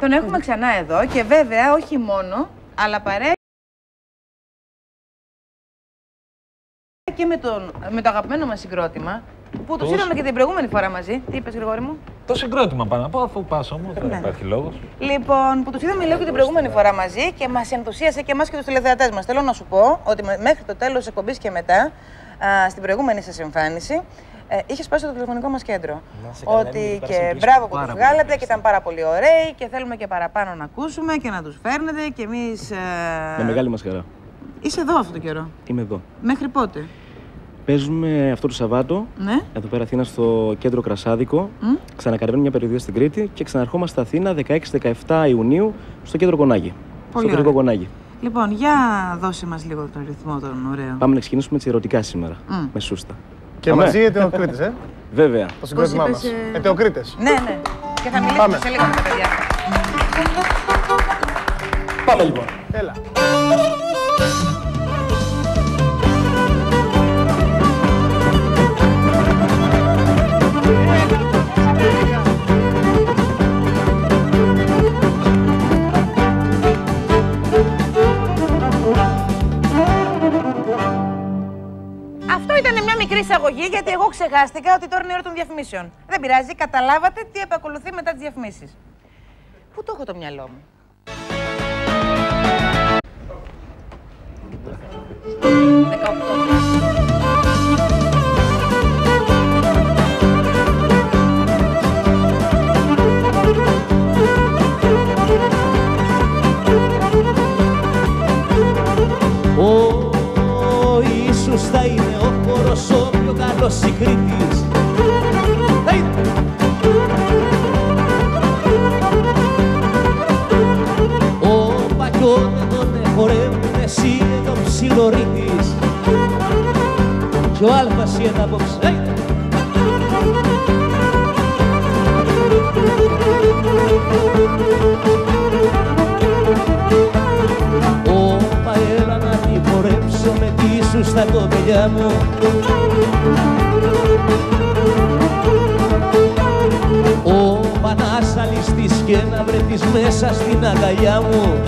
Τον έχουμε ξανά εδώ και βέβαια όχι μόνο, αλλά παρέα και με το αγαπημένο μας συγκρότημα που τους είδαμε και την προηγούμενη φορά μαζί. Τι είπες, Γρηγόρη μου? Το συγκρότημα πάνω να πω, αφού πας όμως, δεν υπάρχει λόγος. Λοιπόν, που τους είδαμε λίγο και την προηγούμενη φορά μαζί και μας ενθουσίασε και εμάς και τους τηλεθεατές μας. Θέλω να σου πω ότι μέχρι το τέλος της εκπομπής και μετά, στην προηγούμενη σας εμφάνιση, είχε σπάσει το τηλεφωνικό μας κέντρο. Ότι και μπράβο που τους βγάλατε και ήταν πάρα πολύ ωραίοι και θέλουμε και παραπάνω να ακούσουμε και να τους φέρνετε και εμείς. Με μεγάλη μας χαρά. Είσαι εδώ αυτό το καιρό? Είμαι εδώ. Μέχρι πότε? Παίζουμε αυτό το Σαββάτο, εδώ πέρα Αθήνα στο κέντρο Κρασάδικο. Ξανακατεβαίνουμε μια περιοδία στην Κρήτη και ξαναρχόμαστε Αθήνα 16-17 Ιουνίου στο κέντρο Κονάγη. Πολύ στο Κρήτικο Κονάγη. Λοιπόν, για δώσε μας λίγο τον ρυθμό τον ωραίο. Πάμε να ξεκινήσουμε έτσι ερωτικά σήμερα, με σούστα. Και μαζί ετεοκρίτες, Βέβαια. Το συγκρότημά μας. Ετεοκρίτες. Ναι, ναι. Και θα μιλήσουμε σε λίγο με τα παιδιά. Πάμε λοιπόν. Έλα. Αυτό ήταν μια μικρή εισαγωγή, γιατί εγώ ξεχάστηκα ότι τώρα είναι η ώρα των διαφημίσεων. Δεν πειράζει, καταλάβατε τι επακολουθεί μετά τις διαφημίσεις. Πού το έχω το μυαλό μου? Ίσως θα είναι ο χώρος ο πιο καλός συγκρίτης. Ο Παγιώτε τον χορεύουν, εσύ τον ψιλορίτης κι ο Αλφας η απόψε. Όπα έλα να τη χορέψω με τη σούστα κοπελιά μου. Όπα να σαλιστείς και να βρεθείς μέσα στην αγκαλιά μου.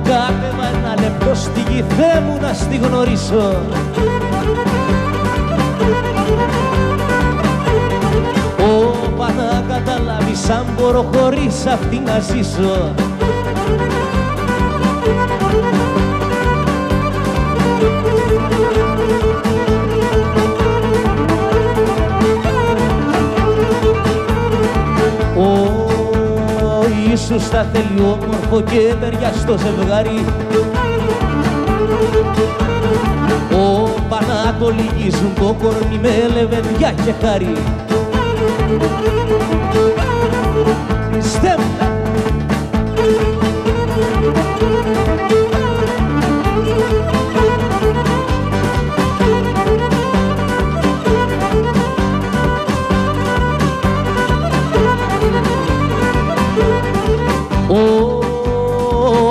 Κάτεβα ένα λεπτό στη γη, Θεέ μου να στη γνωρίσω. Όπα να καταλάβεις αν μπορώ χωρίς αυτή να ζήσω. Ίσως θα θέλει όμορφο και ταιριαστό ζευγάρι. Όπα να το λυγίζουν το κορμί με λεβεντιά και χάρη. Στέμμα!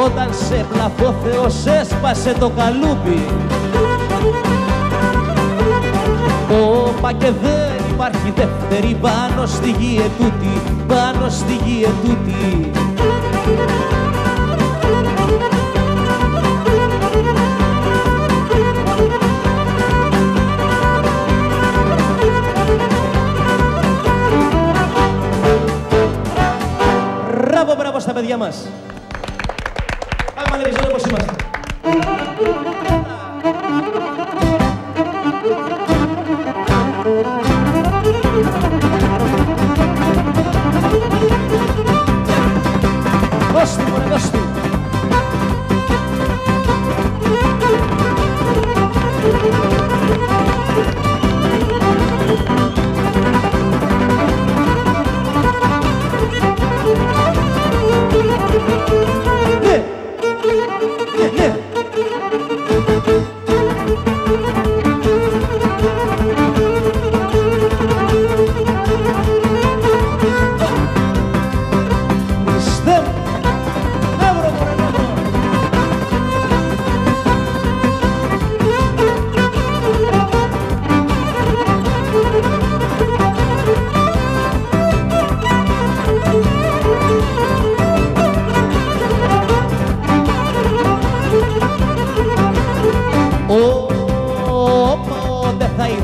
Όταν σε πλαφώ Θεός έσπασε το καλούπι. Όπα και δεν υπάρχει δεύτερη πάνω στη γη ετούτη, πάνω στη γη ετούτη. Μπράβο στα παιδιά μας. Πάμε μαλεβιζόνοι όπως είμαστε. Δώσ' του μωρέ, δώσ' του.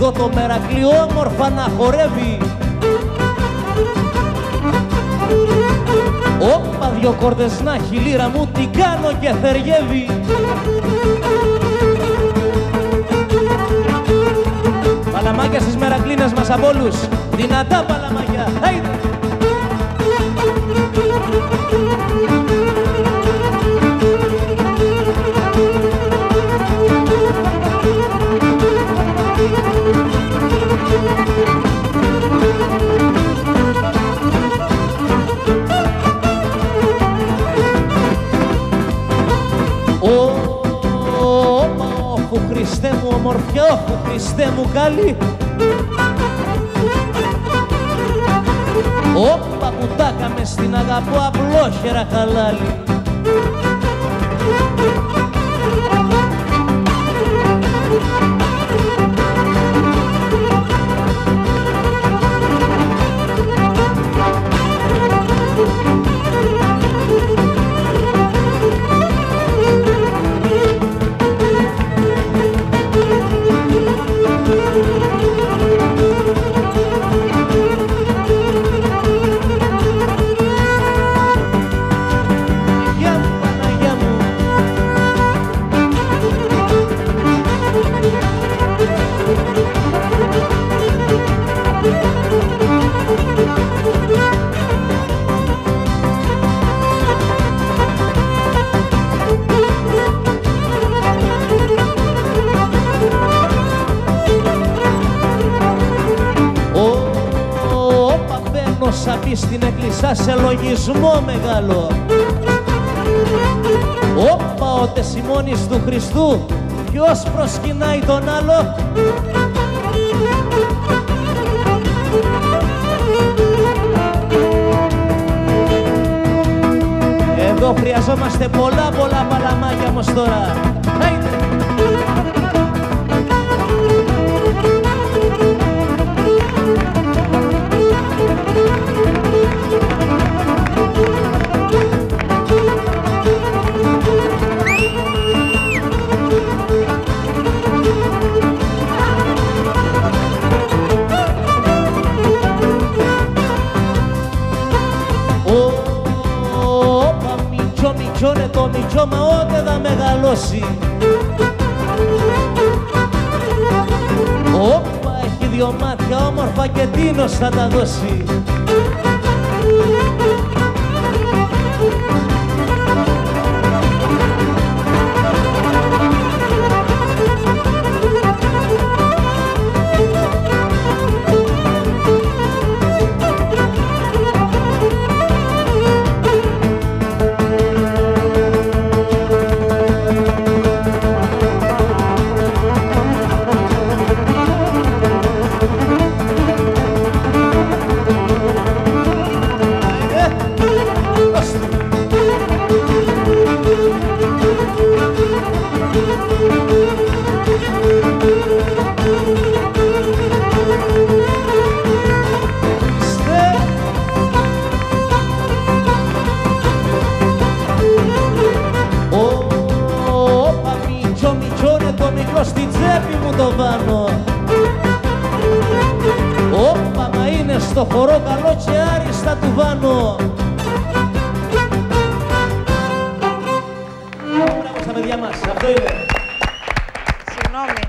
δω το Μερακλή όμορφα να χορεύει. Όπα δυο κόρδες να έχει λύρα μου, την κάνω και θεριεύει. Παλαμάκια στις Μερακλίνες μας από όλους, δυνατά παλαμάκια, άιντε! Όχου Χριστέ μου ομορφιά, όχου Χριστέ μου καλή. Όπα που τάκαμε στην αγαπώ απλόχερα χαλάλι. Όσα πει στην εκκλησιά σε λογισμό μεγάλο. Όπα ο τεσιμώνης του Χριστού, ποιος προσκυνάει τον άλλο. Εδώ χρειαζόμαστε πολλά παλαμάκια όμως τώρα. Μητσώνε το μητσώμα ότε θα μεγαλώσει. Όπα έχει δυο μάτια όμορφα και τίνος θα τα δώσει. Στην τσέπη μου το βάνω. Όπα μα είναι στο χορό καλό και άριστα του βάνω. Μπράβο στα παιδιά μας, αυτό είναι. Συγγνώμη,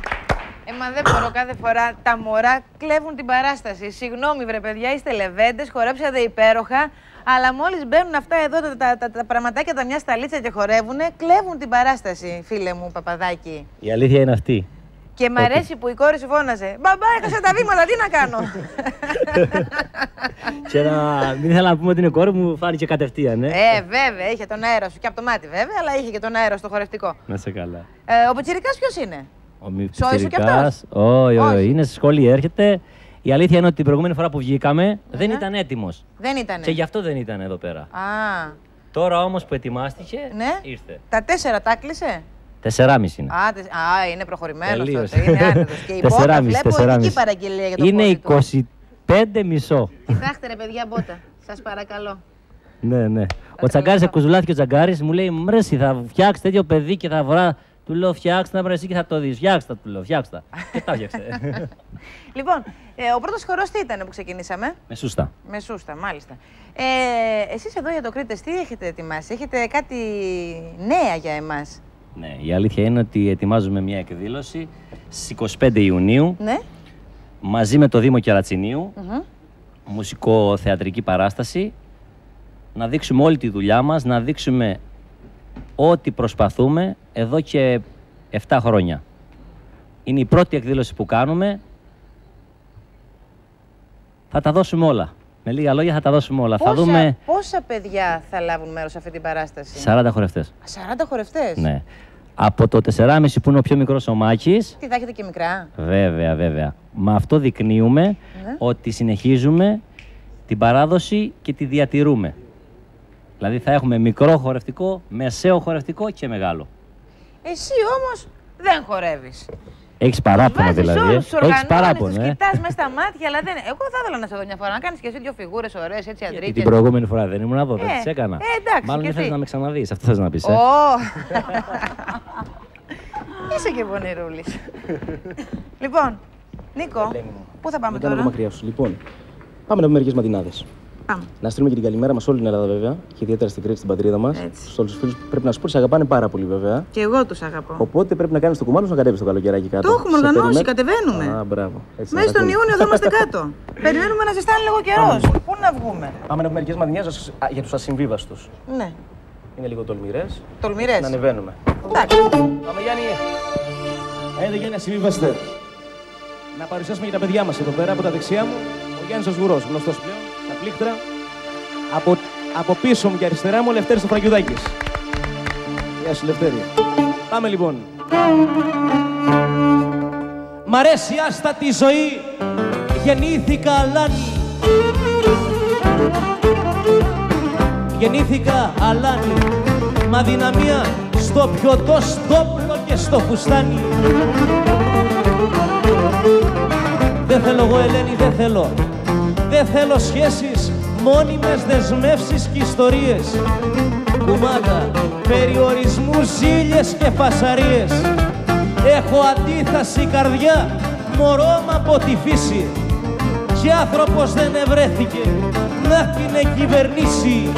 μα δεν μπορώ κάθε φορά, τα μωρά κλέβουν την παράσταση. Συγγνώμη βρε παιδιά, είστε λεβέντες, χορέψατε υπέροχα. Αλλά μόλις μπαίνουν αυτά εδώ τα πραγματάκια τα μια σταλίτσα και χορεύουνε, κλέβουν την παράσταση, φίλε μου Παπαδάκη. Η αλήθεια είναι αυτή. Και μ' αρέσει που η κόρη σου φώναζε «Μπαμπά, έχασα τα βήματα, τι να κάνω». Και μην ήθελα να πούμε ότι είναι κόρη μου, φάνηκε κατευθείαν, βέβαια, είχε τον αέρα σου και από το μάτι βέβαια, αλλά είχε και τον αέρα στο χορευτικό. Να σε καλά. Ο Πιτσιρικάς ποιος είναι? Ο Πιτσιρικάς, όχι, είναι στη σχολή, έρχεται. Η αλήθεια είναι ότι την προηγούμενη φορά που βγήκαμε δεν ήταν έτοιμος. Δεν ήτανε. Και γι' αυτό δεν ήταν εδώ πέρα. Α. Τώρα όμως που ετοιμάστηκε, ήρθε. Τα 4 τα κλείσε. 4,5 είναι. Είναι προχωρημένος τότε, είναι άνετος. Και η Μπότα βλέπω ειδική παραγγελία για το είναι 25,5. Κοιτάξτε ρε παιδιά Μπότα, σας παρακαλώ. Ναι. Ο Τσαγκάρης κουζουλάθηκε ο Τσαγκάρης, μου λέει «Μρέση, θα φτιάξει τέτοιο παιδί και θα φορά Του λέω φτιάξτε να εσύ και θα το δεις. Φτιάξτε, του λέω, φτιάξτε. Και τα φτιάξτε. Λοιπόν, ο πρώτος χορός τι ήταν που ξεκινήσαμε? Μεσούστα. Μεσούστα, μάλιστα. Εσείς εδώ για το Κρήτες τι έχετε ετοιμάσει? Έχετε κάτι νέα για εμάς? Ναι, η αλήθεια είναι ότι ετοιμάζουμε μια εκδήλωση στις 25 Ιουνίου. Ναι. Μαζί με το Δήμο Κερατσινίου. Μουσικο-θεατρική παράσταση. Να δείξουμε όλη τη δουλειά μας, να δείξουμε ό,τι προσπαθούμε εδώ και 7 χρόνια. Είναι η πρώτη εκδήλωση που κάνουμε. Θα τα δώσουμε όλα. Με λίγα λόγια θα τα δώσουμε όλα. Πόσα παιδιά θα λάβουν μέρος σε αυτή την παράσταση? 40 χορευτές. 40 χορευτές. Ναι. Από το 4,5 που είναι ο πιο μικρός ο Μάκης. Τι θα έχετε και μικρά? Βέβαια, βέβαια. Με αυτό δεικνύουμε ότι συνεχίζουμε την παράδοση και τη διατηρούμε. Δηλαδή θα έχουμε μικρό χορευτικό, μεσαίο χορευτικό και μεγάλο. Εσύ όμως δεν χορεύεις. Έχεις παράπονο δηλαδή. Έχεις παράπονο. Τους κοιτάς μέσα στα μάτια, αλλά δεν. Εγώ θα ήθελα να σε δω μια φορά να κάνεις και εσύ δύο φιγούρες ωραίες, έτσι αντρίκες. Την προηγούμενη φορά δεν ήμουν εδώ, δεν τις έκανα. Εντάξει. Μάλλον δεν θες να με ξαναδείς, αυτό θες να πεις. Είσαι και πονηρούλης. Λοιπόν, Νίκο, πού θα πάμε τώρα? Δεν κάνω μακριά σου. Λοιπόν, πάμε να πούμε μερικές ματινάδες. Να στείλουμε και την καλημέρα μας όλη την Ελλάδα, βέβαια, και ιδιαίτερα στην Κρήτη, στην πατρίδα μας. Σε όλους τους φίλους που πρέπει να σου πω, σε αγαπάνε πάρα πολύ, βέβαια. Και εγώ τους αγαπώ. Οπότε πρέπει να κάνεις το κουμάνο σου να κατέβεις το καλοκαιράκι κάτω. Το έχουμε οργανώσει, κατεβαίνουμε. Μπράβο. Μέσα στον Ιούνιο εδώ είμαστε κάτω. Περιμένουμε να ζεστάνει λίγο καιρός. Πού να βγούμε? Πάμε να πούμε μερικές ματινιές για τους ασυμβίβαστους. Ναι. Είναι λίγο τολμηρές. Τολμηρές. Να ανεβαίνουμε. Εντάξει. Πάμε, Γιάννη. Γιάννη, ασυμβίβαστε. Να παρουσιάσουμε για τα παιδιά μας εδώ πέρα από τα δεξιά μου. Ο Γιάννης ο Σγουρός, γνωστός πλέον, στα πλήκτρα. Από πίσω μου και αριστερά μου ο Λευτέρης ο Φραγκιουδάκης. Γεια σου, Λευτέρη. Πάμε λοιπόν. Μ' αρέσει άστατη η ζωή, γεννήθηκα αλάνι. Γεννήθηκα αλάνι, μα δυναμία στο πιωτό, στο πλο και στο φουστάνι. Δεν θέλω εγώ Ελένη, δεν θέλω. Δεν θέλω σχέσεις, μόνιμες δεσμεύσεις και ιστορίες. Κουμάτα, περιορισμούς, ζήλιες και φασαρίες. Έχω αντίθαση καρδιά, μωρό μ' από τη φύση. Και άνθρωπος δεν ευρέθηκε να την κυβερνήσει.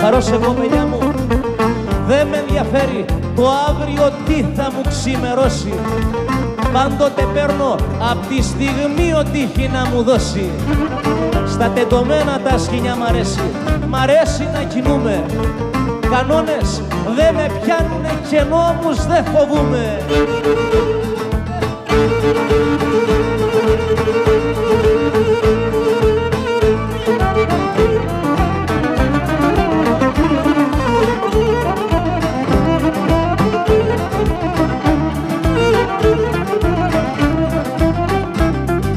Χαρώς εγώ παιδιά μου, δεν με ενδιαφέρει το αύριο τι θα μου ξημερώσει. Πάντοτε παίρνω απ' τη στιγμή ό,τι έχει να μου δώσει. Στα τεντωμένα τα σκηνιά μ' αρέσει, μ' αρέσει να κινούμε. Κανόνες δεν με πιάνουνε και νόμους δεν φοβούμε.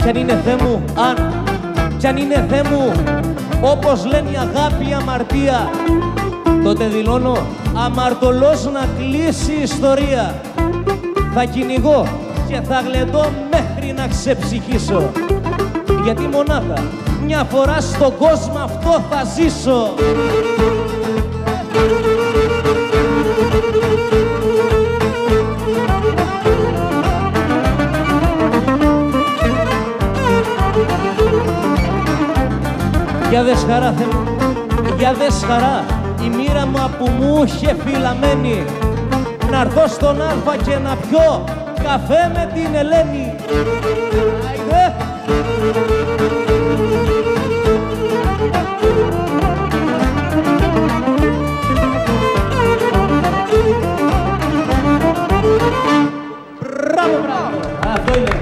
Κι αν είναι Θεέ μου, κι αν είναι Θεέ μου, όπως λένε η αγάπη η αμαρτία, τότε δηλώνω αμαρτωλός να κλείσει η ιστορία. Θα κυνηγώ και θα γλεντώ μέχρι να ξεψυχήσω, γιατί μονάχα μια φορά στον κόσμο αυτό θα ζήσω. Για δες χαρά Θεέ μου, για δες χαρά, η μοίρα μου που μου είχε φυλαμένη. Να έρθω στον Αλφα και να πιω καφέ με την Ελένη. Άιντε! Μπράβο, μπράβο! Αυτό είναι.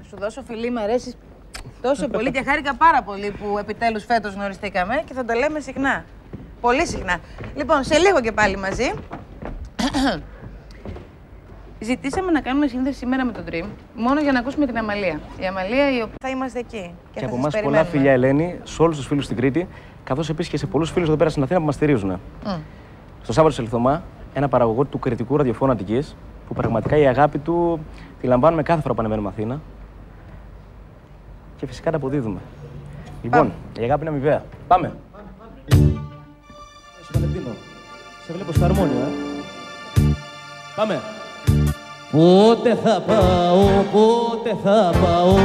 Σου δώσω φιλί, μ' αρέσεις τόσο πολύ και χάρηκα πάρα πολύ που επιτέλους φέτος γνωριστήκαμε και θα το λέμε συχνά. Πολύ συχνά. Λοιπόν, σε λίγο και πάλι μαζί. Ζητήσαμε να κάνουμε σύνδεση σήμερα με τον Dream, μόνο για να ακούσουμε την Αμαλία. Η Αμαλία, η οποία θα είμαστε εκεί. Και από εμάς πολλά φιλιά, Ελένη, σε όλους τους φίλους στην Κρήτη. καθώς επίσης και σε πολλούς φίλους εδώ πέρα στην Αθήνα που μας στηρίζουν. Στο Σάββατο σε Λιθωμά, ένα παραγωγό του κριτικού ραδιοφώνου Αττικής, που πραγματικά η αγάπη του τη λαμβάνουμε κάθε φορά που ανεβαίνουμε Αθήνα. Και φυσικά τα αποδίδουμε. Λοιπόν, η αγάπη είναι αμοιβαία. Πάμε! Σε βλέπω στο αρμόνιο, Πάμε! Πότε θα πάω, πότε θα πάω,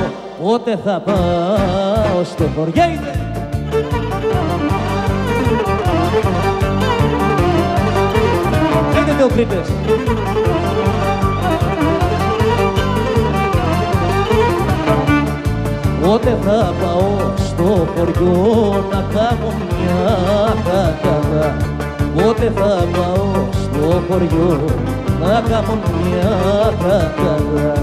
πότε θα πάω στο χωριό. Έχετε ο Κρήτες. Πότε θα πάω στο χωριό να κάνω μια κατάτα. Πότε θα πάω στο χωριό να κάνω μια κατάτα.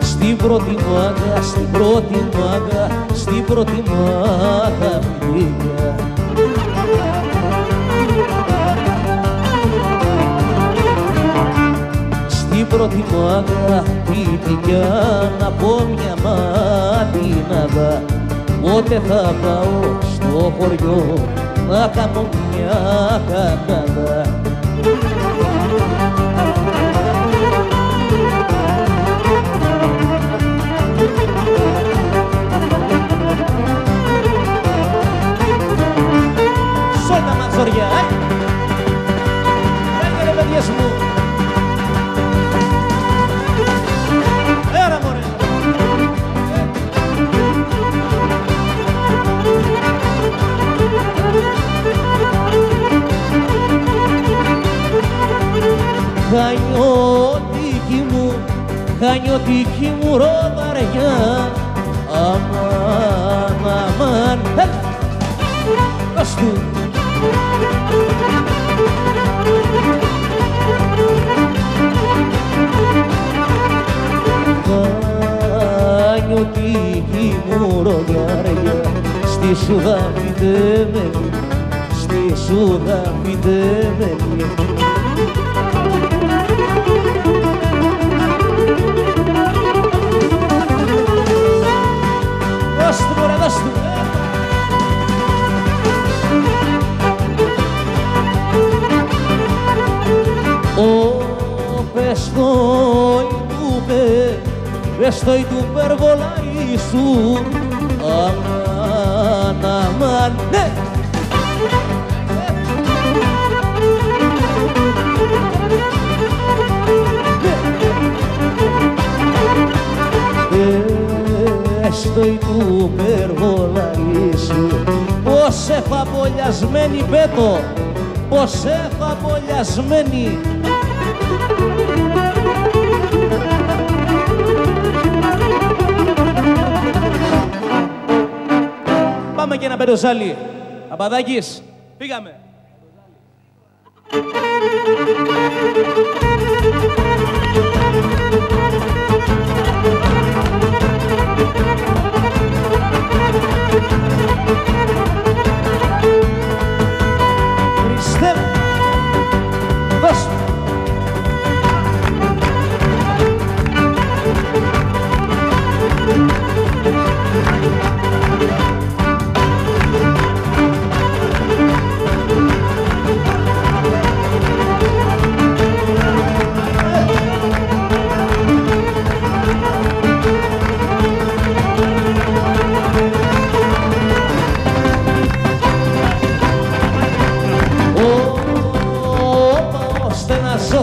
Στην πρώτη μάγα, στην πρώτη μάγα, στην πρώτη μάγα πήγα. Στην πρώτη μάγα πήγα να πω μια ματινάδα. Πότε θα πάω στο χωριό να κάνω μια κατάδα. Σόλτα ματζοριά, Έλα ρε παιδιές μου. Έλα μωρέ. Χανιώτικη μου ροδαριά. Αμάν, αμάν. Δώσ' του. Χανιώτικη μου ροδαριά. Στη σουδάφη δεμένη, στη σουδάφη δεμένη. Δώσ' του μωρέ, δώσ' του. Πες το η του περβολάρι σου. Αμάν, αμάν, ναι. Πες το η του περβολάρι σου. Πως εφαπολιασμένη πέτω, πως εφαπολιασμένη. Πάμε και ένα πεντοζάλι. Παπαδάκης, πήγαμε. Χριστέ μου, δώσ' μου.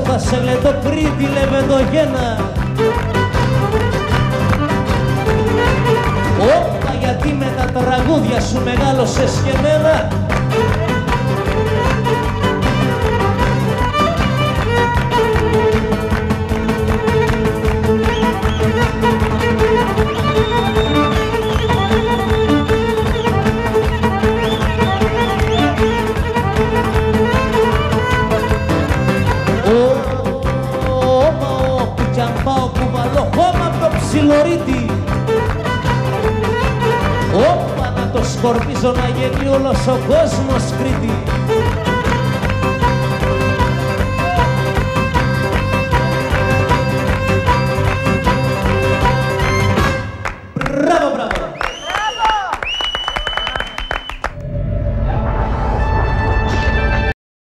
Θα σε λέει το Κρήτη, Λεβεντογένα. Όπα, γιατί με τα τραγούδια σου μεγάλωσες και εμένα. Όπα, να το σκορπίζω να γίνει όλος ο κόσμος Κρήτη.